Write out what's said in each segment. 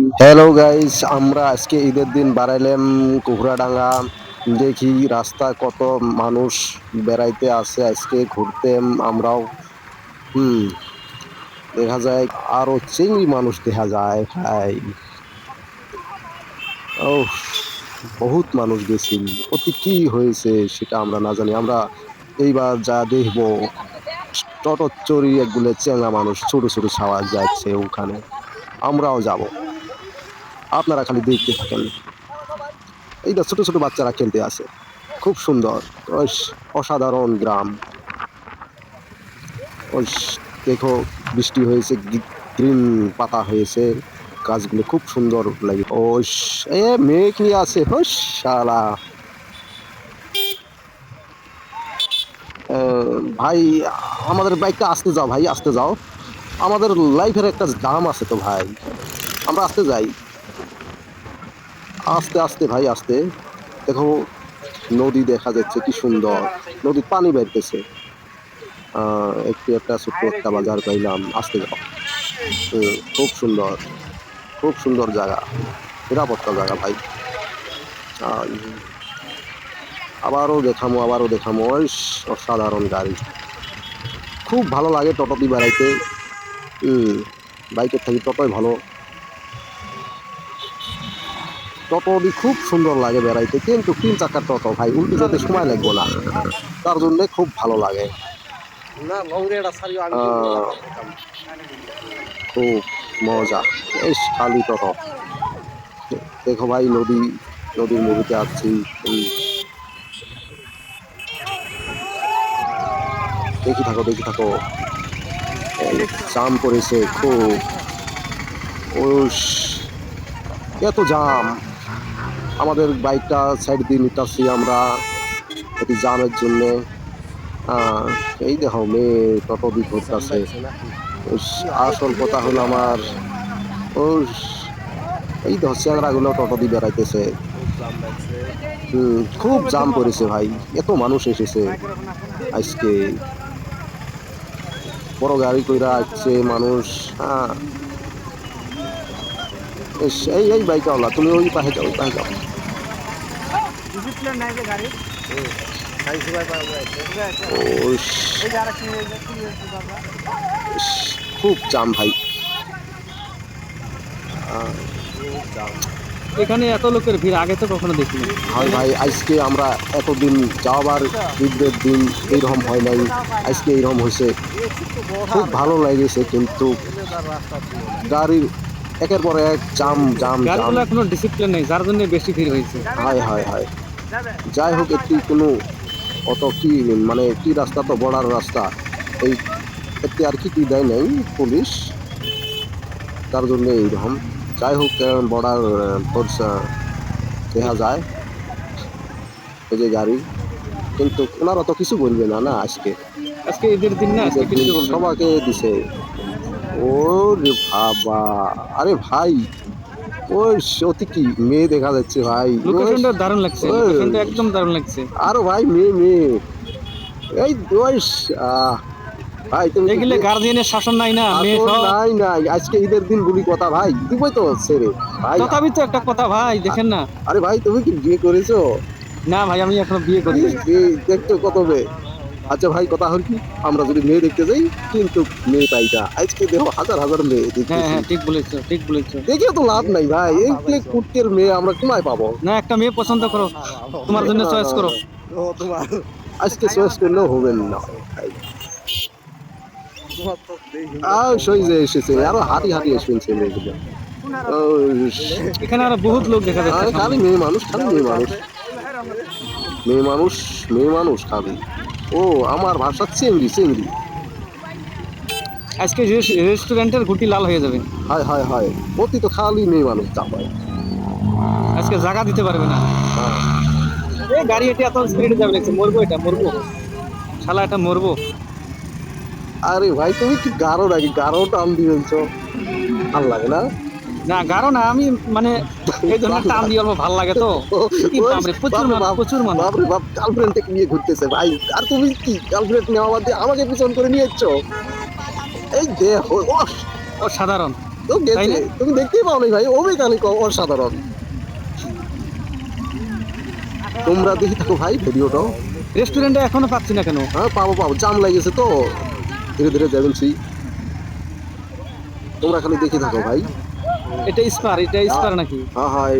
Hello guys, আমরা আজকে ঈদের দিন বাড়াইলাম কুকড়াডাঙ্গা। দেখি রাস্তায় কত মানুষ বেড়াইতে আসে আজকে ঘুরতে। আমরাও হুম দেখা যায় আরো চিংড়ি মানুষ দেখা যায় ভাই। ও, বহুত মানুষ গেছিল। অতি কি হয়েছে সেটা আমরা না জানি। আমরা এইবার যা দেখবো, টোটো চড়ি একগুলো চেঙ্গা মানুষ ছোট ছোট ছাওয়া যাচ্ছে ওখানে। আমরাও যাব, আপনারা খালি দেখতে থাকেন। এইটা ছোট ছোট বাচ্চারা খেলতে আসে, খুব সুন্দর। অসাধারণ গ্রাম। ওই দেখো, বৃষ্টি হয়েছে, গ্রিন পাতা হয়েছে, গাছগুলো খুব সুন্দর লাগে। এ মেঘ নিয়ে আছে শালা। ভাই, আমাদের বাইকটা আসতে যাও ভাই, আসতে যাও। আমাদের লাইফের একটা দাম আছে তো ভাই, আমরা আসতে যাই। আস্তে আস্তে ভাই, আসতে। দেখো, নদী দেখা যাচ্ছে কি সুন্দর, নদীর পানি বেরতেছে। একটু একটা ছোট্ট একটা বাজার পাইলাম, আসতে যাও। খুব সুন্দর, খুব সুন্দর জায়গা, নিরাপত্তা জায়গা ভাই। আর আবারও দেখামো অসাধারণ গাড়ি। খুব ভালো লাগে টোটোতে বেড়াইতে। বাইকের থাকি টোটোই ভালো। টোটোটি খুব সুন্দর লাগে বেড়াইতে, কিন্তু 3 চাকার টোটো ভাই, উল্টে যেতে সময় লাগবে না, তার জন্য খুব ভালো লাগে। খুব মজা। খালি টোটো। দেখো ভাই, নদীর মুভিতে আসছি। দেখি থাকো, দেখি থাকো। জাম পড়েছে খুব। ওস, এত জাম। আমাদের বাইকটা সাইড দিয়ে নিতেছি আমরা এটি জামের জন্য। এই দেখো, মেয়ে টোটো দিয়ে ঘুরতেছে। আসল কথা হলো আমার, ওস, এই দেখো চ্যাংরা গুলো টোটো দিয়ে বেড়াইতেছে। খুব জাম পড়েছে ভাই, এত মানুষ এসেছে আজকে। বড় গাড়ি কইরা আসছে মানুষ। এই বাইকওয়ালা, তুমি ওই পাশে যাও, ওই পাশে যাও। ওস, খুব জাম ভাই। এখানে এত লোকের ভিড় আগে তো কখনো দেখিনি। হয় ভাই, আজকে আমরা এতদিন যাওয়ার ঈদের দিন এইরকম হয় নাই, আজকে এইরকম হয়েছে। খুব ভালো লাগেছে, কিন্তু গাড়ির একের পর এক জাম জাম জাম। গাড়িগুলো এখনো ডিসিপ্লিন নেই, যার জন্য বেশি ভিড় হয়েছে। হায় হায় হায়। যাই হোক, একটি কোনো অত কি মানে কি রাস্তা তো বর্ডার রাস্তা, এই এতে আর কি দেয় নাই পুলিশ, তার জন্য এইরকম। যাই হোক, বর্ডার ফোর্স দেখা যায় এই যে গাড়ি, কিন্তু ওনারা তো কিছু বলবে না না আজকে। আজকে ঈদের দিন না, আজকে ঈদের দিন কিছু বলবে না। সবাইকে দিছে। ও রে বাবা, আরে ভাই, ওই সত্যি কি মেয়ে দেখা যাচ্ছে ভাই। লোকেশনটা দারুণ লাগছে, লোকেশনটা একদম দারুণ লাগছে। আরো ভাই, মেয়ে মেয়ে, এই ওই আহ ভাই, তুমি কি এগুলো গার্জিয়ানের শাসন নাই না, মেয়ে আসল? সব। নাই নাই, আজকে ঈদের দিন বলি কথা ভাই, দিবই তো ছেড়ে ভাই। তথাপি তো একটা কথা ভাই, দেখেন না। আরে ভাই, তুমি কি বিয়ে করেছো? না ভাই, আমি এখনো বিয়ে করি নাই। দেখছো কত মেয়ে। আচ্ছা ভাই, কথা হল কি, আমরা যদি মেয়ে দেখতে যাই, কিন্তু মেয়ে পাই না। আজকে দেখো হাজার হাজার মেয়ে হ্যাঁ দেখতেছি, হ্যাঁ, ঠিক বলেছো, ঠিক বলেছো। দেখে তো লাভ নাই ভাই। এই যে কুর্তের মেয়ে আমরা কোনায় পাবো? না, একটা মেয়ে পছন্দ করো, তোমার জন্য না চয়েস না, করো। আজকে চয়েস করলেও হবেন না ভাই। সই যে এসেছে, আরো হাঁটি হাঁটি এসেছে মেয়েগুলো। ও, এখানে আরো বহুত লোক দেখা যাচ্ছে আরে সামনে। খালি মেয়ে মানুষ, খালি মেয়ে মানুষ, মেয়ে মানুষ, মেয়ে মানুষ খালি। ও, আমার ভাষা চিংড়ি চিংড়ি। আজকে রেস্টুরেন্টের গুটি লাল হয়ে যাবে। হায় হায় হায়, অতি তো খালি মেয়ে মানুষ চাপায়। আজকে জায়গা দিতে পারবে না। হ্যাঁ। এই গাড়ি এটা এত স্পিডে যাবে দেখছি, মরবো, এটা মরবো, শালা এটা মরবো। আরে ভাই, তুমি কি গারো নাকি? গারো টান দিয়েছ, ভাল লাগে না? না গারো না, আমি মানে এই ধরনের টান দিয়ে অল্প ভালো লাগে তো। কি বাপরে, প্রচুর বাপরে মানুষ, বাপ, প্রচুর মানুষ। বাপরে বাপ, গার্লফ্রেন্ড থেকে নিয়ে ঘুরতেছে ভাই। আর তুমি কি গার্লফ্রেন্ড নেওয়া বাদ দিয়ে আমাকে পিছন করে নিয়ে এসছো? এই দেখো, অসাধারণ। তো তাই গেছে না? তুমি দেখতেই পাও ভাই অবিকানিক অসাধারণ। তোমরা দেখি থাকো ভাই ভিডিওটাও। রেস্টুরেন্টে এখনো পাচ্ছি না কেন? হ্যাঁ পাবো পাবো, জাম লাগেছে তো, ধীরে ধীরে যাবেনছি। তোমরা খালি দেখে থাকো ভাই। এটা স্পার নাকি? হ্যাঁ হ্যাঁ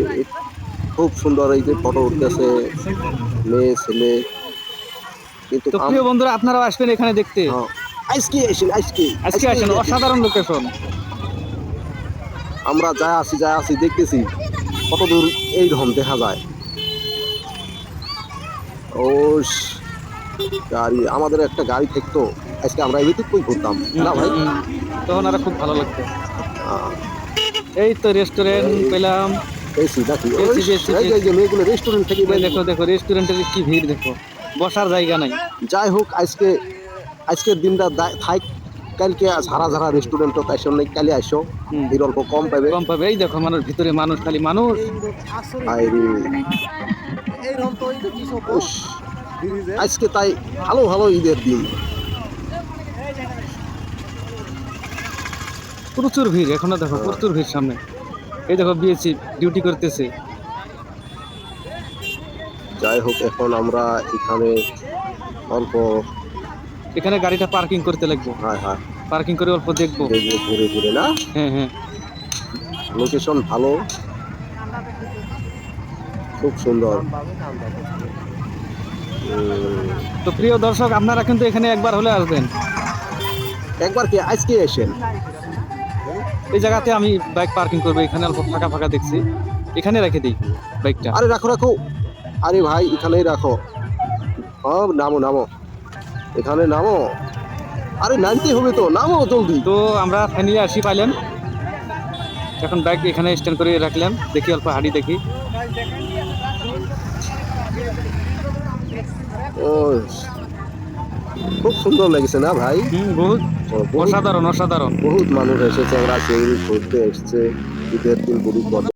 খুব সুন্দর এই যে ফটো উঠতেছে মেয়ে ছেলে, কিন্তু তো প্রিয় বন্ধুরা, আপনারাও আসবেন এখানে দেখতে। হ্যাঁ আজকে আসেন আজকে আজকে আসেন, অসাধারণ লোকেশন। আমরা যা আছি দেখতেছি কত দূর এইরকম দেখা যায়। ও গাড়ি, আমাদের একটা গাড়ি থাকতো আজকে আমরা এই ভিতর কই ঘুরতাম না ভাই। তখন আরো খুব ভালো লাগতো। আহ, এই তো রেস্টুরেন্ট পেলাম। পেয়েছি নাকি? পেয়েছি। এই যে মেয়েগুলো রেস্টুরেন্ট থেকে এই দেখো দেখো, রেস্টুরেন্টের কি ভিড় দেখো, বসার জায়গা নাই। যাই হোক আজকের দিনটা থাক, কালকে ঝাড়া ঝাড়া রেস্টুরেন্ট আসো নেই, কালে আসো ভিড় অল্প কম পাবে। কম পাবে। এই দেখো মানুষ, ভিতরে মানুষ, খালি মানুষ। আরে উস, আজকে তাই ভালো ভালো ঈদের দিন। প্রচুর ভিড় এখনো দেখো, প্রচুর ভিড় সামনে। এই দেখো বিএসসি ডিউটি করতেছে। যাই হোক এখন আমরা এখানে অল্প এখানে গাড়িটা পার্কিং করতে লাগবে, হ্যাঁ হ্যাঁ পার্কিং করে অল্প দেখবো। দেখবো ঘুরে ঘুরে না, হ্যাঁ, লোকেশন ভালো, খুব সুন্দর। তো প্রিয় দর্শক, আপনারা কিন্তু এখানে একবার হলে আসবেন। একবার কি আজকে আসেন? এই জায়গাতে আমি বাইক পার্কিং করবো, এখানে অল্প ফাঁকা ফাঁকা দেখছি, এখানে রেখে দিই বাইকটা। আরে রাখো রাখো, আরে ভাই এখানেই রাখো। নামো নামো, এখানে নামো, আরে নামতে হবে তো, নামো জলদি। তো আমরা ফাইনালি আসি পাইলেন। এখন বাইক এখানে স্ট্যান্ড করে রাখলাম, দেখি অল্প হাঁটি দেখি। ও খুব সুন্দর লেগেছে না ভাই? বহুত বহুত অসাধারণ অসাধারণ। বহুত মানুষ এসেছে, ওরা সেই ঘুরতে এসছে ঈদের দিন,